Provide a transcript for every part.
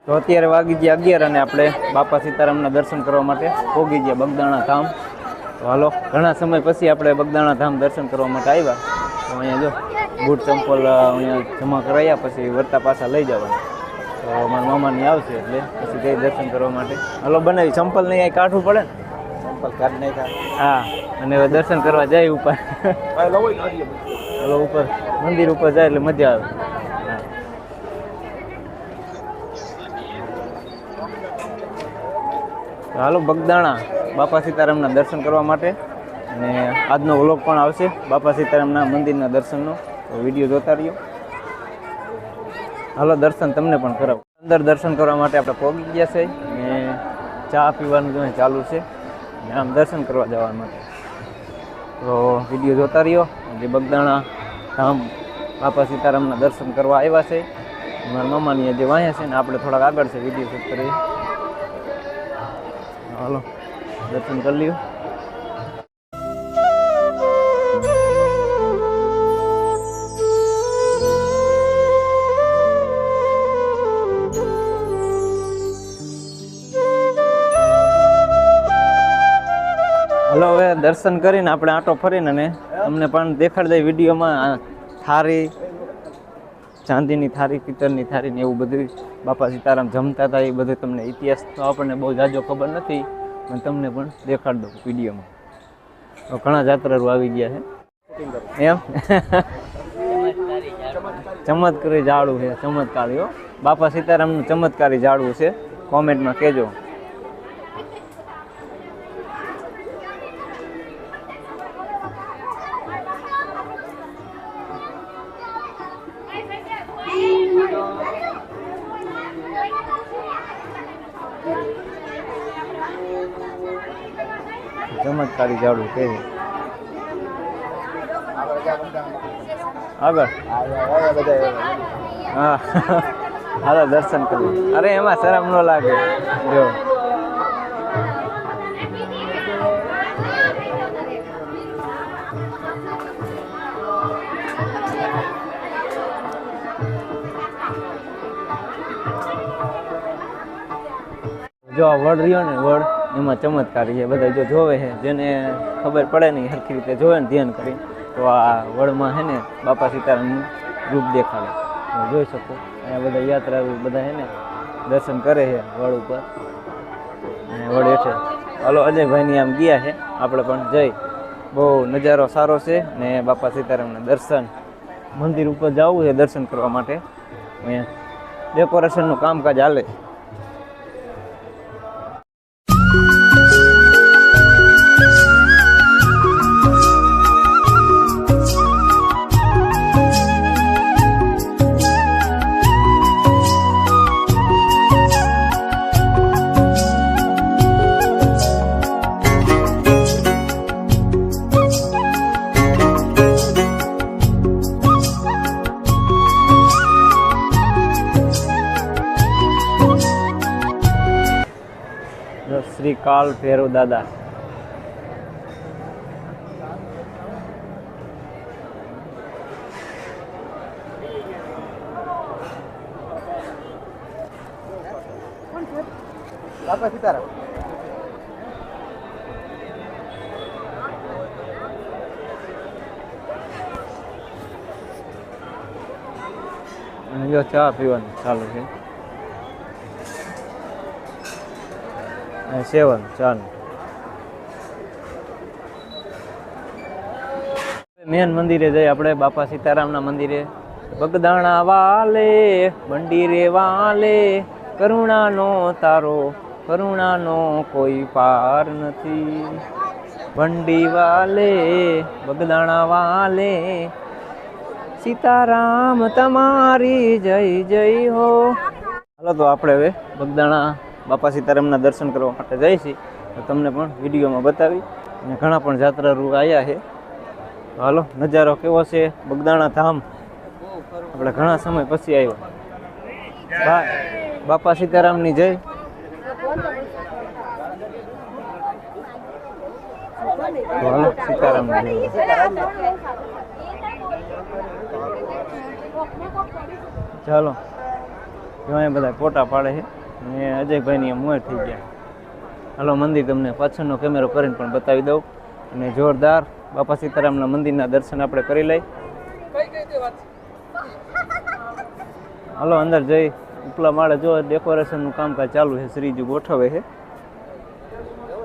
તો અત્યારે વાગી ગયા 11 અને આપણે બાપા સીતારામના દર્શન કરવા માટે પહોંચી ગયા બગદાણા ધામ. તો હાલો, ઘણા સમય પછી આપણે બગદાણા ધામ દર્શન કરવા માટે આવ્યા. તો અહીંયા જો બૂટ ચંપલ અહીંયા જમા કરાયા, પછી વળતા પાછા લઈ જવાના. તો મારા મામાની આવશે એટલે પછી જઈ દર્શન કરવા માટે. હાલો બનાવી, ચંપલ નહીં અહીં કાઢવું પડે ને, ચંપલ કાઢ નહીં થાય. હા, અને હવે દર્શન કરવા જાય ઉપર. હાલો ઉપર મંદિર ઉપર જાય એટલે મજા આવે. હાલો બગદાણા બાપા સીતારામના દર્શન કરવા માટે, અને આજનો વ્લોગ પણ આવશે બાપા સીતારામના મંદિરના દર્શનનો. તો વિડીયો જોતા રહ્યો. હાલો દર્શન તમને પણ કરાવું. અંદર દર્શન કરવા માટે આપણે પહોંચી ગયા છે, અને ચા પીવાનું જો ચાલુ છે, અને આમ દર્શન કરવા જવા માટે. તો વિડીયો જોતા રહ્યો. જે બગદાણા ધામ બાપા સીતારામના દર્શન કરવા આવ્યા છે, મારા મામાની જે વાંહ્યા છે ને આપણે થોડાક આગળ છે, વિડીયો શૂટ કરીએ. હાલો દર્શન કરી લ્યો. હલો હવે દર્શન કરીને આપણે આંટો ફરીને અને અમને પણ દેખાડી દઈએ વિડીયોમાં. થાળી, ચાંદીની થાળી, પિત્તળની થાળી ને એવું બધું બાપા સીતારામ જમતા હતા, એ બધું તમને ઇતિહાસ તો આપણને બહુ જાજો ખબર નથી, પણ તમને પણ દેખાડી દઉં વિડીયોમાં. તો ઘણા જાત્રાળુ આવી ગયા છે એમ. ચમત્કારી ઝાડું છે, ચમત્કારી હો. બાપા સીતારામનું ચમત્કારી ઝાડવું છે, કોમેન્ટમાં કહેજો. ચમત્કારી ઝાડું કેવી આગળ. હા હાલો દર્શન કર્યું. અરે એમાં શરમ ન લાગે. જો જો આ વડ રહ્યો ને, વડ એમાં ચમત્કારી છે. બધા જો જોવે છે, જેને ખબર પડે નહીં સરખી રીતે જોવે ને ધ્યાન કરી, તો આ વડમાં છે ને બાપા સીતારામનું રૂપ દેખાડે. જોઈ શકો અહીંયા બધા યાત્રાળુ બધા છે ને દર્શન કરે છે વડ ઉપર અને વડ હેઠે. હાલો અજયભાઈની આમ ગયા છે, આપણે પણ જઈ. બહુ નજારો સારો છે ને બાપા સીતારામના દર્શન. મંદિર ઉપર જવું છે દર્શન કરવા માટે. અહીંયા ડેકોરેશનનું કામકાજ હાલે. શ્રી કાલ ભૈરવ દાદા. બાપા સીતારામ. જો ચા પીવાનું ચાલુ છે, સેવન ચાલુ. મેન મંદિરે જઈએ આપણે, બાપા સીતારામના મંદિરે. બગદાણા વાલે મંદિરે વાલે, કરુણાનો તારો કરુણાનો કોઈ પાર નથી. ભંડી વાલે બગદાણા વાલે, સીતારામ તમારી જય જય હો. હાલો તો આપણે હવે બગદાણા બાપા સીતારામના દર્શન કરવા માટે જાય છે, તો તમને પણ વિડીયોમાં બતાવી. અને ઘણા પણ જાત્રાળુ આવ્યા છે. તો હાલો નજારો કેવો છે બગદાણા ધામ. આપણે ઘણા સમય પછી આવ્યા. બાપા સીતારામની જય. તો હાલો સીતારામની જય. ચાલો જો અહીંયા બધા ફોટા પાડે છે અને અજયભાઈની મોર થઈ ગયા. હાલો મંદિર તમને પાછળનો કેમેરો કરીને પણ બતાવી દઉં અને જોરદાર બાપા સીતારામના મંદિરના દર્શન આપણે કરી લઈ. હાલો અંદર જઈ ઉપલા માળે જો ડેકોરેશનનું કામકાજ ચાલુ છે, શ્રીજી ગોઠવે છે.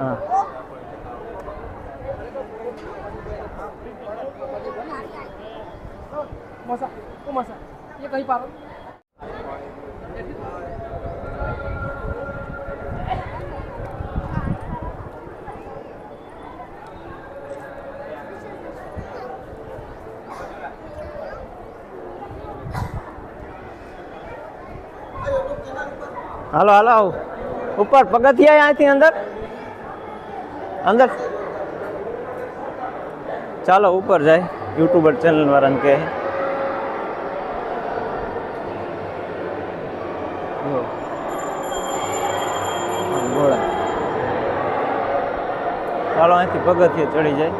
હા હાલો હાલો આવો ઉપર પગથિયા અહીંથી અંદર અંદર ચાલો ઉપર જાય. યુટ્યુબર ચેનલ વાળાને કહે ઘોડા. ચાલો અહીંથી પગથિયે ચડી જાય.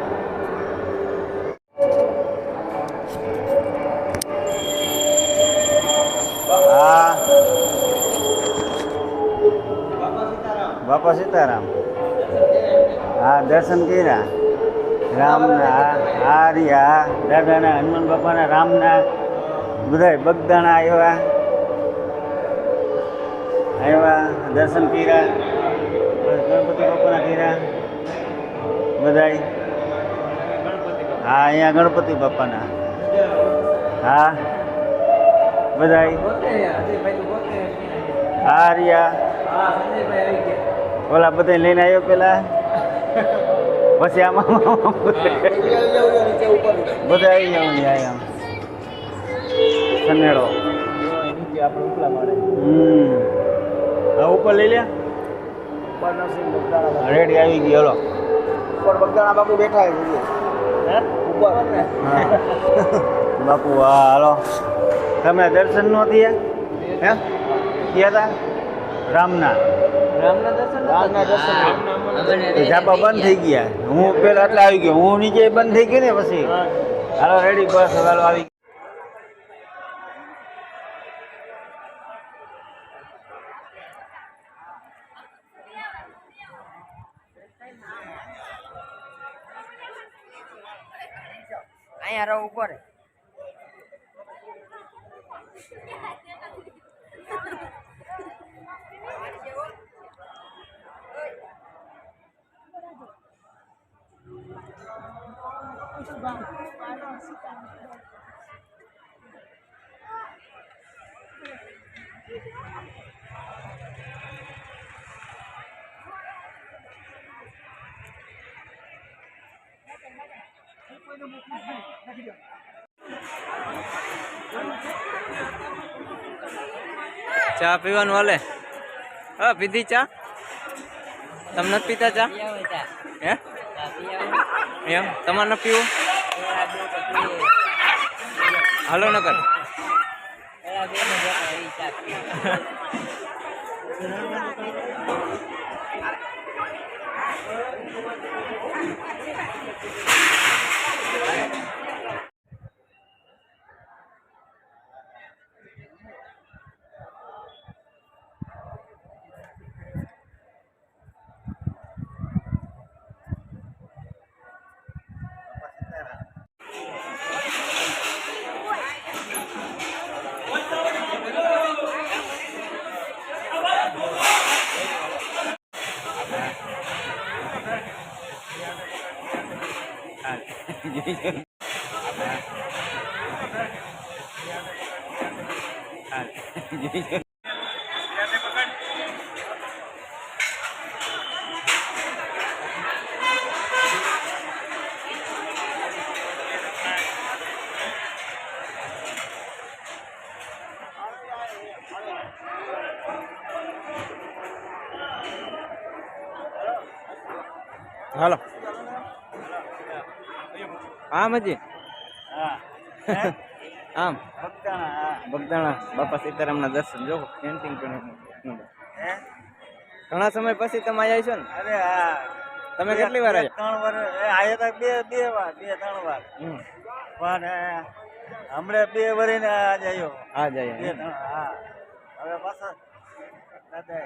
હા બાપા સીતારામ. હા દર્શન કર્યા રામના, આર્યા દાદાના, હનુમાન બાપાના, રામના બધા બગદાણા આવ્યા દર્શન કર્યા. ગણપતિ બાપાના કર્યા બધાય. હા અહીંયા ગણપતિ બાપાના. હા બધાય આર્યા ઓલા બધા લઈને આવ્યો પેલા પછી આમાં બધા આવી જાવ ને આમ સનેડો નીચે આપણે ઉપલા માળે. હવે ઉપર લઈ લે. રેડી આવી ગઈ. હલો ઉપર બગદાણા બાપુ બેઠા છે ઉપર. બાપુ હા હાલો. તમે દર્શન નો થયા હે થયા હતા રામના ઝાપા બંધ થઈ ગયા. હું પેલા એટલે આવી ગયો. હું નીચે બંધ થઈ ગઈ ને પછી હાલો રેડી બસ હાલો આવી. અહીંયા રહો ઉપર. ચા પીવાનું હાલે? હા પીધી ચા? તમે નથી પીતા ચા? હે એમ તમારે ન પીવું? હાલો ન કર. હાલો આમ હજી આમ બગદાણા બાપા સીતારામના દર્શન જો પેન્ટિંગ પણ ઘણા સમય પછી તમે આવ્યા છો ને? અરે હા તમે કેટલી વાર આવ્યા? 3 વાર આવ્યા હતા. બે વાર 3 વાર પણ હમણાં 2 વરે ને આજ આવ્યો. આજ આવ્યા. હા હવે પાછા દાદા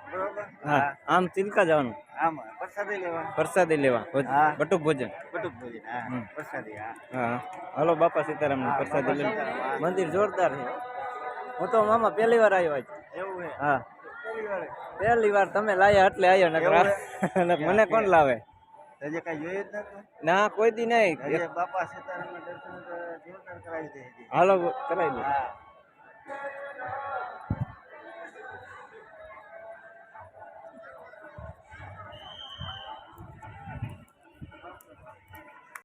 બરોબર હા આમ ચિલકા જવાનું આમાં પ્રસાદી લેવા પ્રસાદી લેવા હા. બટુક ભોજન કટુક ભોજન હા હમ. પ્રસાદી હા હા હાલો બાપા સીતારામ હા, પ્રસાદી બાપા લઈ સીતારામ. મંદિર જોરદાર છે હું તો મામા પહેલી વાર આવ્યો આજ એવું હે હા કેવી વારે પહેલી વાર તમે લાયા એટલે આવ્યો એવું નકર મને કોણ લાવે હજી કઈ જોયું જ નતું ના કોઈ દી નહીં હજી બાપા સીતારામના દર્શન તો જોરદાર કરાવી દે હજી. હાલો કરાવી દો હા